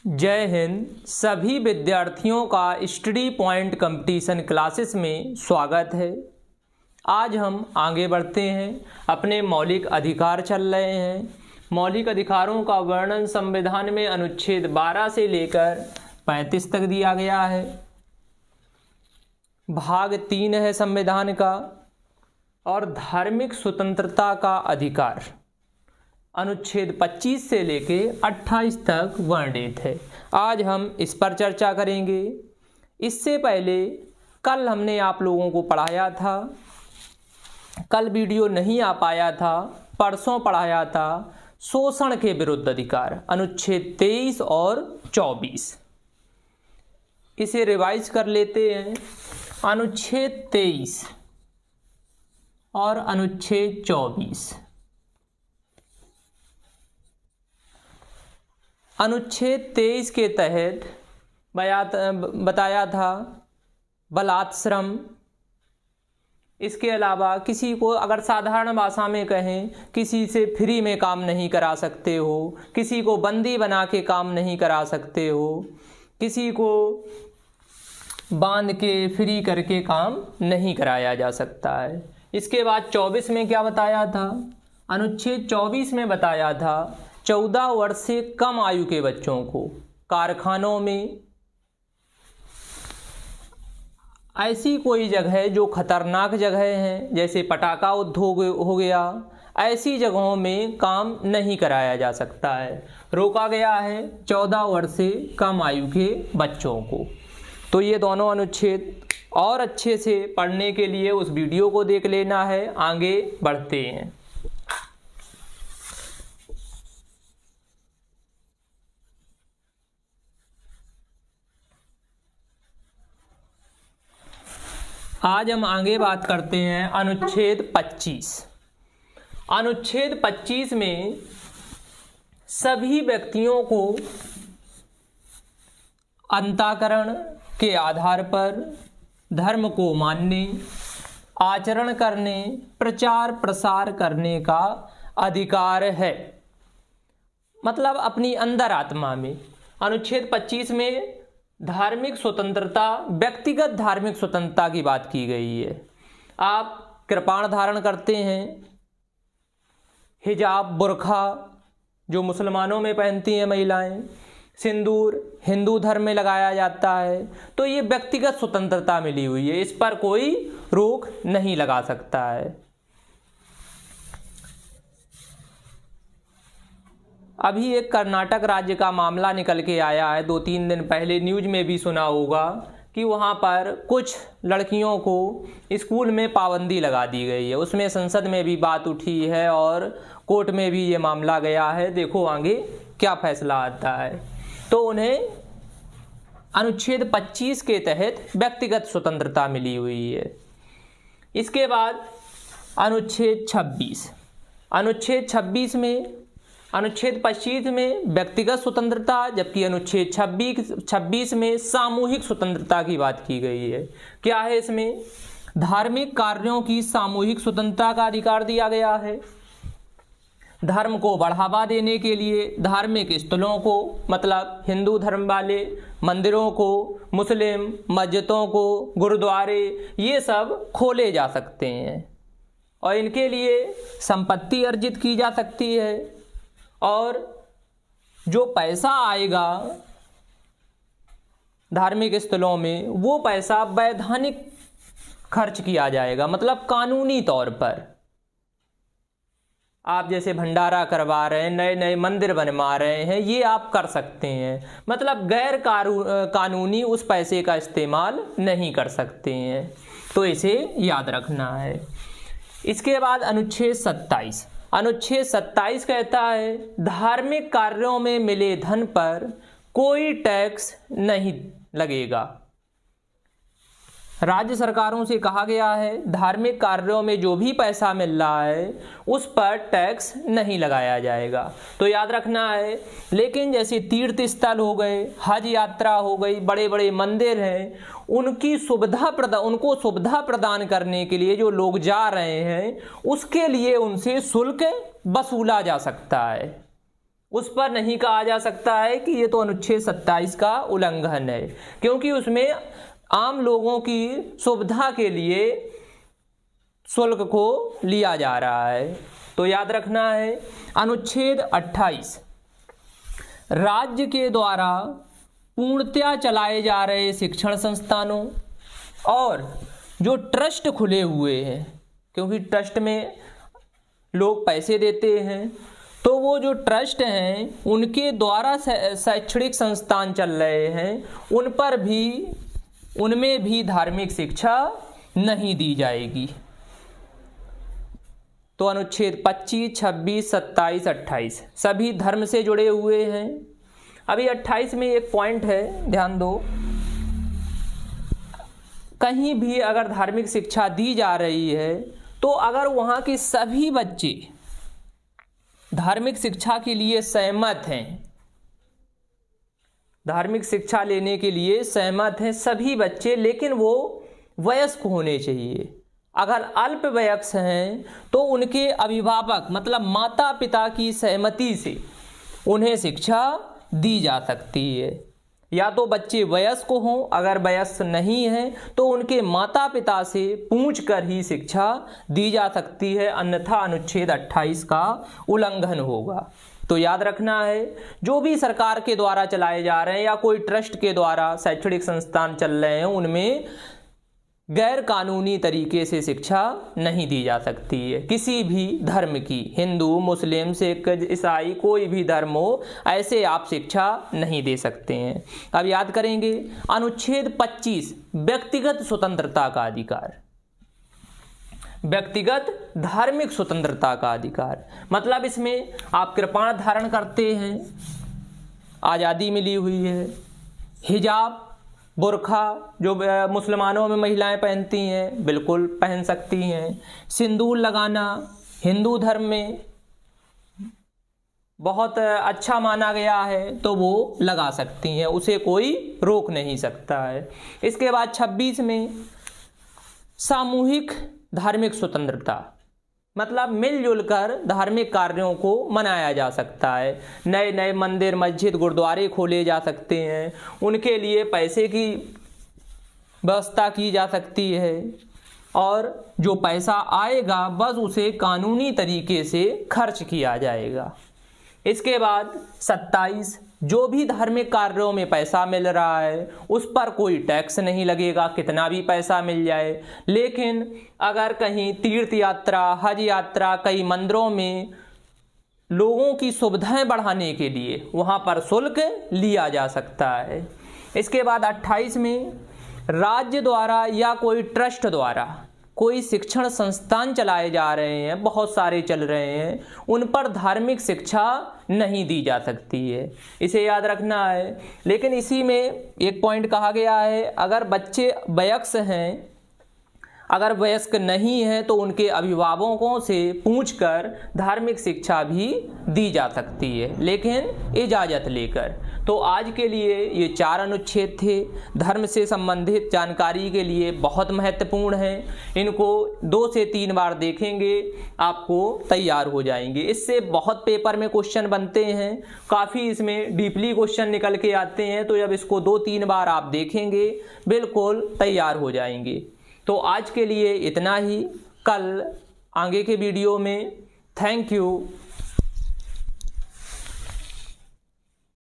जय हिंद। सभी विद्यार्थियों का स्टडी पॉइंट कंपटीशन क्लासेस में स्वागत है। आज हम आगे बढ़ते हैं, अपने मौलिक अधिकार चल रहे हैं। मौलिक अधिकारों का वर्णन संविधान में अनुच्छेद 12 से लेकर 35 तक दिया गया है। भाग 3 है संविधान का। और धार्मिक स्वतंत्रता का अधिकार अनुच्छेद 25 से लेके 28 तक वर्णित है। आज हम इस पर चर्चा करेंगे। इससे पहले कल हमने आप लोगों को पढ़ाया था, कल वीडियो नहीं आ पाया था, परसों पढ़ाया था शोषण के विरुद्ध अधिकार अनुच्छेद 23 और 24। इसे रिवाइज कर लेते हैं। अनुच्छेद 23 और अनुच्छेद 24। अनुच्छेद 23 के तहत बताया था बलात्श्रम। इसके अलावा किसी को अगर साधारण भाषा में कहें, किसी से फ्री में काम नहीं करा सकते हो, किसी को बंदी बना के काम नहीं करा सकते हो, किसी को बांध के फ्री करके काम नहीं कराया जा सकता है। इसके बाद 24 में क्या बताया था? अनुच्छेद 24 में बताया था 14 वर्ष से कम आयु के बच्चों को कारखानों में ऐसी कोई जगह जो खतरनाक जगह हैं, जैसे पटाखा उद्योग हो गया, ऐसी जगहों में काम नहीं कराया जा सकता है। रोका गया है 14 वर्ष से कम आयु के बच्चों को। तो ये दोनों अनुच्छेद और अच्छे से पढ़ने के लिए उस वीडियो को देख लेना है। आगे बढ़ते हैं। आज हम आगे बात करते हैं अनुच्छेद 25। अनुच्छेद 25 में सभी व्यक्तियों को अंतःकरण के आधार पर धर्म को मानने, आचरण करने, प्रचार प्रसार करने का अधिकार है। मतलब अपनी अंदर आत्मा में। अनुच्छेद 25 में धार्मिक स्वतंत्रता, व्यक्तिगत धार्मिक स्वतंत्रता की बात की गई है। आप कृपाण धारण करते हैं, हिजाब बुर्खा जो मुसलमानों में पहनती हैं महिलाएं, सिंदूर हिंदू धर्म में लगाया जाता है, तो ये व्यक्तिगत स्वतंत्रता मिली हुई है, इस पर कोई रोक नहीं लगा सकता है। अभी एक कर्नाटक राज्य का मामला निकल के आया है, 2-3 दिन पहले न्यूज़ में भी सुना होगा कि वहाँ पर कुछ लड़कियों को स्कूल में पाबंदी लगा दी गई है। उसमें संसद में भी बात उठी है और कोर्ट में भी ये मामला गया है। देखो आगे क्या फैसला आता है। तो उन्हें अनुच्छेद 25 के तहत व्यक्तिगत स्वतंत्रता मिली हुई है। इसके बाद अनुच्छेद 26। अनुच्छेद 26 में, अनुच्छेद 25 में व्यक्तिगत स्वतंत्रता, जबकि अनुच्छेद 26 में सामूहिक स्वतंत्रता की बात की गई है। क्या है इसमें? धार्मिक कार्यों की सामूहिक स्वतंत्रता का अधिकार दिया गया है। धर्म को बढ़ावा देने के लिए धार्मिक स्थलों को, मतलब हिंदू धर्म वाले मंदिरों को, मुस्लिम मस्जिदों को, गुरुद्वारे, ये सब खोले जा सकते हैं और इनके लिए संपत्ति अर्जित की जा सकती है। और जो पैसा आएगा धार्मिक स्थलों में, वो पैसा वैधानिक खर्च किया जाएगा, मतलब कानूनी तौर पर। आप जैसे भंडारा करवा रहे हैं, नए नए मंदिर बनवा रहे हैं, ये आप कर सकते हैं। मतलब गैर कानूनी उस पैसे का इस्तेमाल नहीं कर सकते हैं। तो इसे याद रखना है। इसके बाद अनुच्छेद 27। अनुच्छेद 27 कहता है धार्मिक कार्यों में मिले धन पर कोई टैक्स नहीं लगेगा। राज्य सरकारों से कहा गया है धार्मिक कार्यों में जो भी पैसा मिल रहा है उस पर टैक्स नहीं लगाया जाएगा। तो याद रखना है। लेकिन जैसे तीर्थ स्थल हो गए, हज यात्रा हो गई, बड़े बड़े मंदिर हैं, उनको सुविधा प्रदान करने के लिए जो लोग जा रहे हैं उसके लिए उनसे शुल्क वसूला जा सकता है। उस पर नहीं कहा जा सकता है कि ये तो अनुच्छेद 27 का उल्लंघन है, क्योंकि उसमें आम लोगों की सुविधा के लिए शुल्क को लिया जा रहा है। तो याद रखना है, अनुच्छेद 28 राज्य के द्वारा पूर्णतया चलाए जा रहे शिक्षण संस्थानों और जो ट्रस्ट खुले हुए हैं, क्योंकि ट्रस्ट में लोग पैसे देते हैं, तो वो जो ट्रस्ट हैं उनके द्वारा शैक्षणिक संस्थान चल रहे हैं, उनमें भी धार्मिक शिक्षा नहीं दी जाएगी। तो अनुच्छेद 25, 26, 27, 28 सभी धर्म से जुड़े हुए हैं। अभी 28 में एक पॉइंट है, ध्यान दो, कहीं भी अगर धार्मिक शिक्षा दी जा रही है तो अगर वहाँ के सभी बच्चे धार्मिक शिक्षा के लिए सहमत हैं, धार्मिक शिक्षा लेने के लिए सहमत हैं सभी बच्चे, लेकिन वो वयस्क होने चाहिए। अगर अल्प वयस्क हैं तो उनके अभिभावक मतलब माता पिता की सहमति से उन्हें शिक्षा दी जा सकती है। या तो बच्चे वयस्क हों, अगर वयस्क नहीं हैं तो उनके माता पिता से पूछकर ही शिक्षा दी जा सकती है, अन्यथा अनुच्छेद 28 का उल्लंघन होगा। तो याद रखना है, जो भी सरकार के द्वारा चलाए जा रहे हैं या कोई ट्रस्ट के द्वारा शैक्षणिक संस्थान चल रहे हैं, उनमें गैर कानूनी तरीके से शिक्षा नहीं दी जा सकती है किसी भी धर्म की। हिंदू, मुस्लिम, सिख, ईसाई, कोई भी धर्म हो, ऐसे आप शिक्षा नहीं दे सकते हैं। अब याद करेंगे अनुच्छेद 25 व्यक्तिगत स्वतंत्रता का अधिकार, व्यक्तिगत धार्मिक स्वतंत्रता का अधिकार, मतलब इसमें आप कृपाण धारण करते हैं, आज़ादी मिली हुई है। हिजाब, बुर्खा जो मुसलमानों में महिलाएं पहनती हैं, बिल्कुल पहन सकती हैं। सिंदूर लगाना हिंदू धर्म में बहुत अच्छा माना गया है, तो वो लगा सकती हैं, उसे कोई रोक नहीं सकता है। इसके बाद 26 में सामूहिक धार्मिक स्वतंत्रता, मतलब मिलजुल कर धार्मिक कार्यों को मनाया जा सकता है। नए नए मंदिर, मस्जिद, गुरुद्वारे खोले जा सकते हैं, उनके लिए पैसे की व्यवस्था की जा सकती है और जो पैसा आएगा बस उसे कानूनी तरीके से खर्च किया जाएगा। इसके बाद 27 जो भी धार्मिक कार्यों में पैसा मिल रहा है उस पर कोई टैक्स नहीं लगेगा, कितना भी पैसा मिल जाए। लेकिन अगर कहीं तीर्थ यात्रा, हज यात्रा, कई मंदिरों में लोगों की सुविधाएं बढ़ाने के लिए वहां पर शुल्क लिया जा सकता है। इसके बाद 28 में राज्य द्वारा या कोई ट्रस्ट द्वारा कोई शिक्षण संस्थान चलाए जा रहे हैं, बहुत सारे चल रहे हैं, उन पर धार्मिक शिक्षा नहीं दी जा सकती है, इसे याद रखना है। लेकिन इसी में एक पॉइंट कहा गया है, अगर बच्चे वयस्क हैं, अगर वयस्क नहीं है तो उनके अभिभावकों से पूछकर धार्मिक शिक्षा भी दी जा सकती है, लेकिन इजाज़त लेकर। तो आज के लिए ये 4 अनुच्छेद थे, धर्म से संबंधित जानकारी के लिए बहुत महत्वपूर्ण हैं। इनको 2 से 3 बार देखेंगे, आपको तैयार हो जाएंगे। इससे बहुत पेपर में क्वेश्चन बनते हैं, काफ़ी इसमें डीपली क्वेश्चन निकल के आते हैं, तो जब इसको 2-3 बार आप देखेंगे बिल्कुल तैयार हो जाएंगे। तो आज के लिए इतना ही, कल आगे के वीडियो में। Thank you.